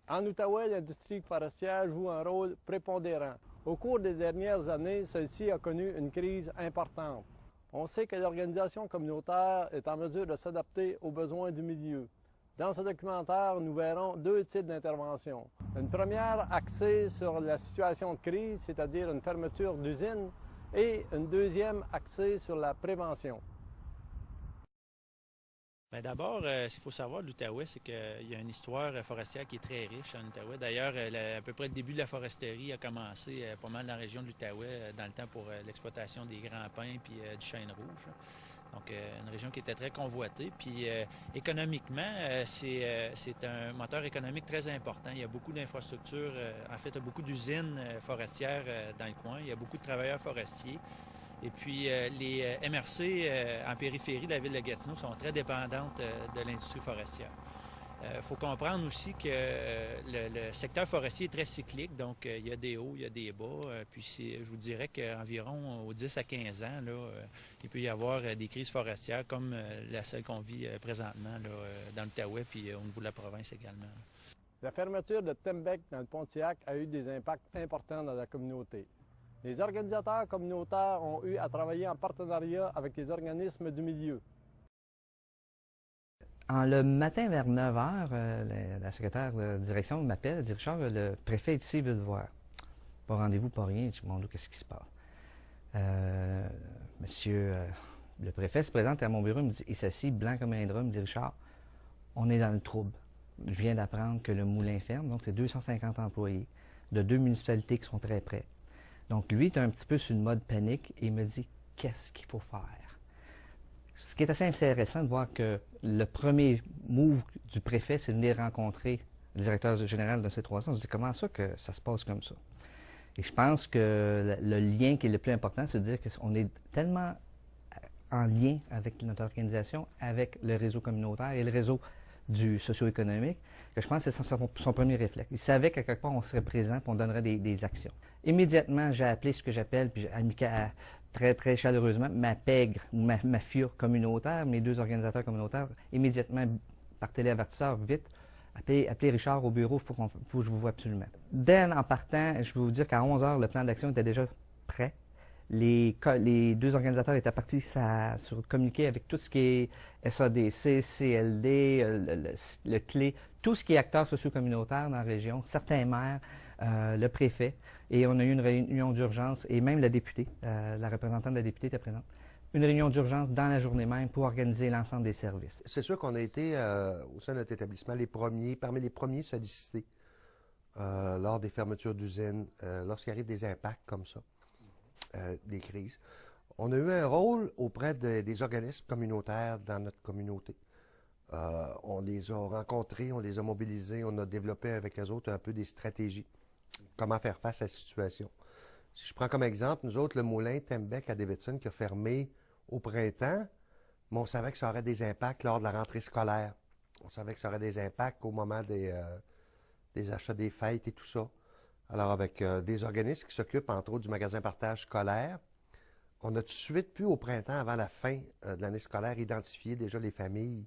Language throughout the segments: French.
En Outaouais, l'industrie forestière joue un rôle prépondérant. Au cours des dernières années, celle-ci a connu une crise importante. On sait que l'organisation communautaire est en mesure de s'adapter aux besoins du milieu. Dans ce documentaire, nous verrons deux types d'interventions. Une première axée sur la situation de crise, c'est-à-dire une fermeture d'usine, et une deuxième axée sur la prévention. D'abord, ce qu'il faut savoir de l'Outaouais, c'est qu'il y a une histoire forestière qui est très riche en Outaouais. D'ailleurs, à peu près le début de la foresterie a commencé pas mal dans la région de l'Outaouais, dans le temps pour l'exploitation des grands pins puis du chêne rouge. Donc, une région qui était très convoitée. Puis, économiquement, c'est un moteur économique très important. Il y a beaucoup d'infrastructures. En fait, il y a beaucoup d'usines forestières dans le coin. Il y a beaucoup de travailleurs forestiers. Et puis, les MRC en périphérie de la ville de Gatineau sont très dépendantes de l'industrie forestière. Il faut comprendre aussi que le secteur forestier est très cyclique, donc il y a des hauts, il y a des bas. Puis je vous dirais qu'environ aux 10 à 15 ans, là, il peut y avoir des crises forestières comme celle qu'on vit présentement là, dans l'Outaouais puis au niveau de la province également. La fermeture de Tembec dans le Pontiac a eu des impacts importants dans la communauté. Les organisateurs communautaires ont eu à travailler en partenariat avec les organismes du milieu. Le matin vers 9 h, la secrétaire de direction m'appelle, elle dit « Richard, le préfet est ici, il veut te voir. » Pas rendez-vous, pas rien. Je dis « Mon Dieu, qu'est-ce qui se passe? » Monsieur le préfet se présente à mon bureau, il me dit, il s'assied blanc comme un drap, il me dit « Richard, on est dans le trouble. Je viens d'apprendre que le moulin ferme, donc c'est 250 employés de 2 municipalités qui sont très près. Donc, lui, il est un petit peu sur une mode panique et il me dit « Qu'est-ce qu'il faut faire? » Ce qui est assez intéressant de voir que le premier move du préfet, c'est de venir rencontrer le directeur général de ces 3 ans. On se dit « Comment ça que ça se passe comme ça? » Et je pense que le lien qui est le plus important, c'est de dire qu'on est tellement en lien avec notre organisation, avec le réseau communautaire et le réseau du socio-économique, que je pense que c'est son premier réflexe. Il savait qu'à quelque part, on serait présent et on donnerait des actions. Immédiatement, j'ai appelé ce que j'appelle, puis très, très chaleureusement, ma PEGR, ma FIA communautaire, mes 2 organisateurs communautaires, immédiatement, par téléavertisseur, vite, appelez Richard au bureau, il faut que je vous voie absolument. Dès en partant, je peux vous dire qu'à 11 h, le plan d'action était déjà prêt. Les 2 organisateurs étaient partis sur communiquer avec tout ce qui est SADC, CLD, le CLÉ, tout ce qui est acteurs socio-communautaires dans la région, certains maires, le préfet, et on a eu une réunion d'urgence, et même la députée, la représentante de la députée était présente, une réunion d'urgence dans la journée même pour organiser l'ensemble des services. C'est sûr qu'on a été, au sein de notre établissement, parmi les premiers sollicités lors des fermetures d'usines, lorsqu'il arrive des impacts comme ça. Des crises. On a eu un rôle auprès des organismes communautaires dans notre communauté. On les a rencontrés, on les a mobilisés, on a développé avec eux autres un peu des stratégies. Comment faire face à la situation. Si je prends comme exemple, nous autres, le moulin Tembec à Davidson qui a fermé au printemps, mais on savait que ça aurait des impacts lors de la rentrée scolaire. On savait que ça aurait des impacts au moment des achats des fêtes et tout ça. Alors, avec des organismes qui s'occupent, entre autres, du magasin partage scolaire, on a tout de suite pu, au printemps, avant la fin de l'année scolaire, identifier déjà les familles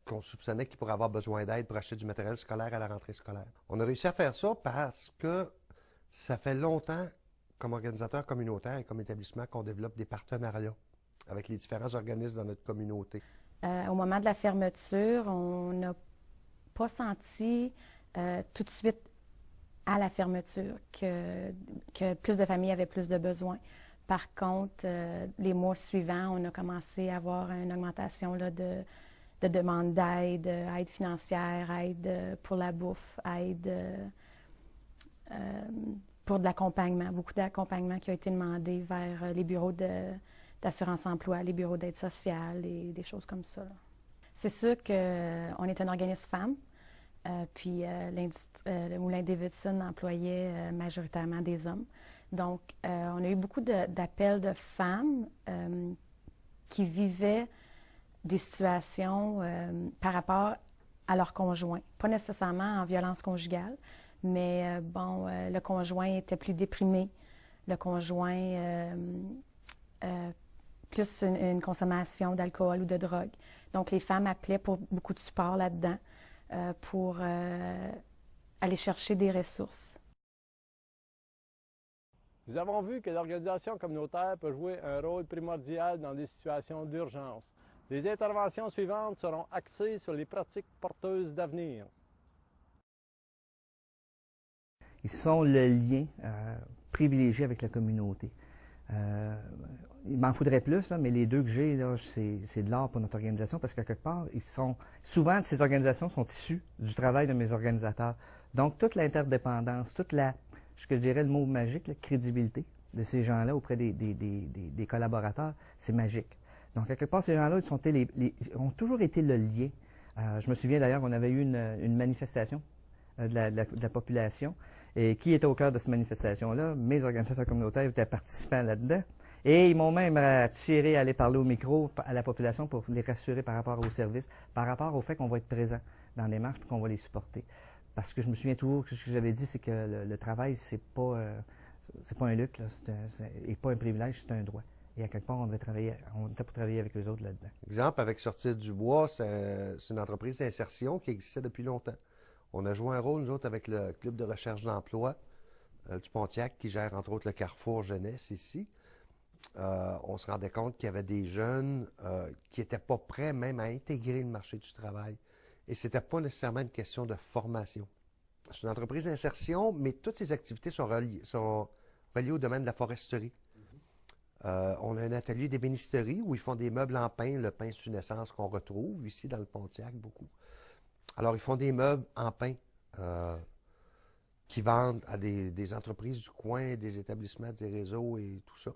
qu'on soupçonnait qu'ils pourraient avoir besoin d'aide pour acheter du matériel scolaire à la rentrée scolaire. On a réussi à faire ça parce que ça fait longtemps, comme organisateur communautaire et comme établissement, qu'on développe des partenariats avec les différents organismes dans notre communauté. Au moment de la fermeture, on n'a pas senti tout de suite à la fermeture que plus de familles avaient plus de besoins. Par contre, les mois suivants, on a commencé à avoir une augmentation là, de demandes d'aide, aide financière, aide pour la bouffe, aide pour de l'accompagnement, beaucoup d'accompagnement qui a été demandé vers les bureaux d'assurance-emploi, les bureaux d'aide sociale et des choses comme ça. C'est sûr qu'on est un organisme femme. Puis le moulin Davidson employait majoritairement des hommes. Donc, on a eu beaucoup d'appels de femmes qui vivaient des situations par rapport à leur conjoint. Pas nécessairement en violence conjugale, mais le conjoint était plus déprimé. Le conjoint plus une consommation d'alcool ou de drogue. Donc, les femmes appelaient pour beaucoup de support là-dedans. pour aller chercher des ressources. Nous avons vu que l'organisation communautaire peut jouer un rôle primordial dans des situations d'urgence. Les interventions suivantes seront axées sur les pratiques porteuses d'avenir. Ils sont le lien privilégié avec la communauté. Il m'en faudrait plus, là, mais les deux que j'ai, c'est de l'or pour notre organisation parce qu'à quelque part, souvent, ces organisations sont issues du travail de mes organisateurs. Donc, toute l'interdépendance, je dirais le mot magique, la crédibilité de ces gens-là auprès des collaborateurs, c'est magique. Donc, à quelque part, ces gens-là, ont toujours été le lien. Je me souviens d'ailleurs qu'on avait eu une manifestation de la population. Et qui était au cœur de cette manifestation-là? Mes organisateurs communautaires étaient participants là-dedans. Et ils m'ont même attiré à aller parler au micro à la population pour les rassurer par rapport aux services, par rapport au fait qu'on va être présent dans les marches et qu'on va les supporter. Parce que je me souviens toujours que ce que j'avais dit, c'est que le travail, c'est pas un luxe, et pas un privilège, c'est un droit. Et à quelque part, on était pour travailler avec eux autres là-dedans. Exemple, avec Sortir du bois, c'est une entreprise d'insertion qui existait depuis longtemps. On a joué un rôle, nous autres, avec le Club de recherche d'emploi du Pontiac, qui gère, entre autres, le Carrefour Jeunesse ici. On se rendait compte qu'il y avait des jeunes qui n'étaient pas prêts même à intégrer le marché du travail. Et ce n'était pas nécessairement une question de formation. C'est une entreprise d'insertion, mais toutes ces activités sont reliées au domaine de la foresterie. On a un atelier d'ébénisterie où ils font des meubles en pin, le pin sur naissance qu'on retrouve ici dans le Pontiac beaucoup. Alors, ils font des meubles en pin qui vendent à des entreprises du coin, des établissements, des réseaux et tout ça.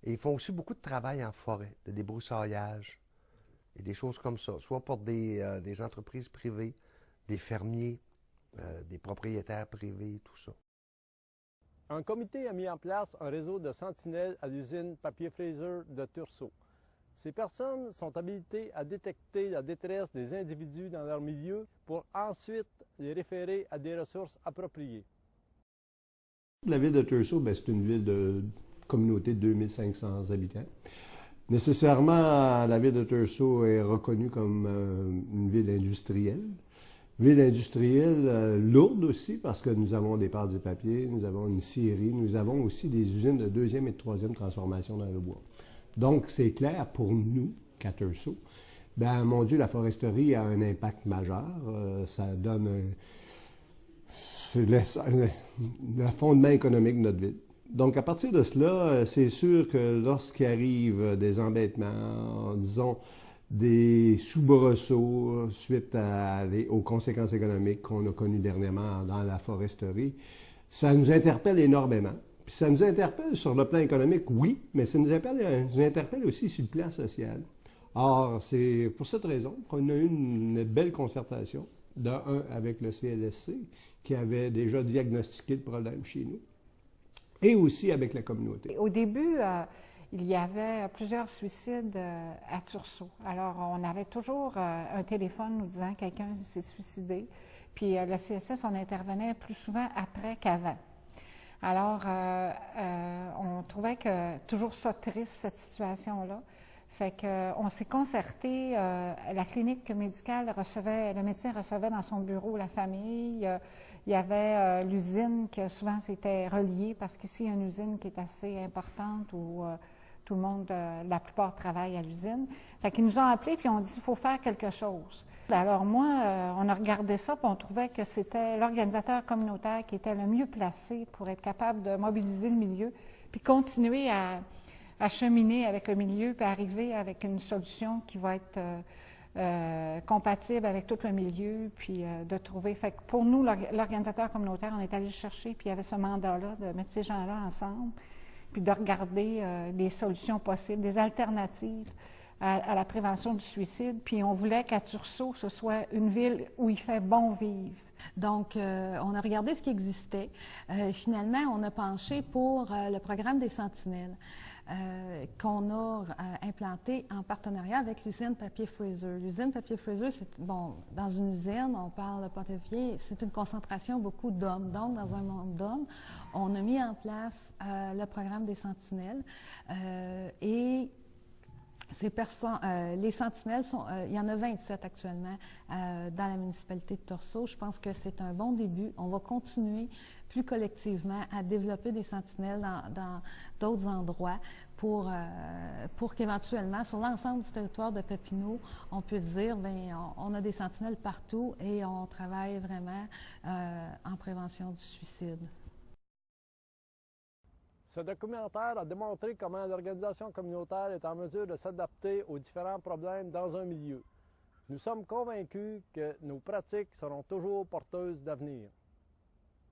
Et ils font aussi beaucoup de travail en forêt, de débroussaillage et des choses comme ça, soit pour des entreprises privées, des fermiers, des propriétaires privés, tout ça. Un comité a mis en place un réseau de sentinelles à l'usine Papier Fraser de Tursault. Ces personnes sont habilitées à détecter la détresse des individus dans leur milieu pour ensuite les référer à des ressources appropriées. La ville de Tursault, c'est une ville de communauté de 2500 habitants. Nécessairement, la ville de Tursault est reconnue comme une ville industrielle. Ville industrielle lourde aussi parce que nous avons des pâtes et papier, nous avons une scierie, nous avons aussi des usines de deuxième et de troisième transformation dans le bois. Donc, c'est clair pour nous, qu'à Tursault, ben mon Dieu, la foresterie a un impact majeur. Ça donne c'est le fondement économique de notre ville. Donc, à partir de cela, c'est sûr que lorsqu'il arrive des embêtements, disons, des soubresauts suite aux conséquences économiques qu'on a connues dernièrement dans la foresterie, ça nous interpelle énormément. Puis ça nous interpelle sur le plan économique, oui, mais ça nous interpelle aussi sur le plan social. Or, c'est pour cette raison qu'on a eu une belle concertation, avec le CLSC, qui avait déjà diagnostiqué le problème chez nous, et aussi avec la communauté. Au début, il y avait plusieurs suicides à Tursault. Alors, on avait toujours un téléphone nous disant que quelqu'un s'est suicidé. Puis le CSS, on intervenait plus souvent après qu'avant. Alors, on trouvait que toujours ça triste, cette situation-là. Fait qu'on s'est concerté, la clinique médicale recevait, le médecin recevait dans son bureau la famille. Il y avait l'usine que souvent c'était relié parce qu'ici, il y a une usine qui est assez importante où tout le monde, la plupart travaillent à l'usine. Fait qu'ils nous ont appelés puis on dit il faut faire quelque chose. Alors moi, on a regardé ça puis on trouvait que c'était l'organisateur communautaire qui était le mieux placé pour être capable de mobiliser le milieu puis continuer à cheminer avec le milieu puis arriver avec une solution qui va être compatible avec tout le milieu puis de trouver. Fait que pour nous, l'organisateur communautaire, on est allé chercher puis il y avait ce mandat-là de mettre ces gens-là ensemble puis de regarder des solutions possibles, des alternatives à la prévention du suicide. Puis on voulait qu'à Tursault, ce soit une ville où il fait bon vivre. Donc, on a regardé ce qui existait. Finalement, on a penché pour le programme des sentinelles qu'on a implanté en partenariat avec l'usine Papier Fraser. L'usine Papier Fraser, c'est, bon, dans une usine, on parle de papier, c'est une concentration beaucoup d'hommes. Donc, dans un monde d'hommes, on a mis en place le programme des sentinelles et Les sentinelles, il y en a 27 actuellement dans la municipalité de Torso. Je pense que c'est un bon début. On va continuer plus collectivement à développer des sentinelles dans d'autres endroits pour qu'éventuellement, sur l'ensemble du territoire de Papineau, on puisse dire, bien, on a des sentinelles partout et on travaille vraiment en prévention du suicide. Ce documentaire a démontré comment l'organisation communautaire est en mesure de s'adapter aux différents problèmes dans un milieu. Nous sommes convaincus que nos pratiques seront toujours porteuses d'avenir.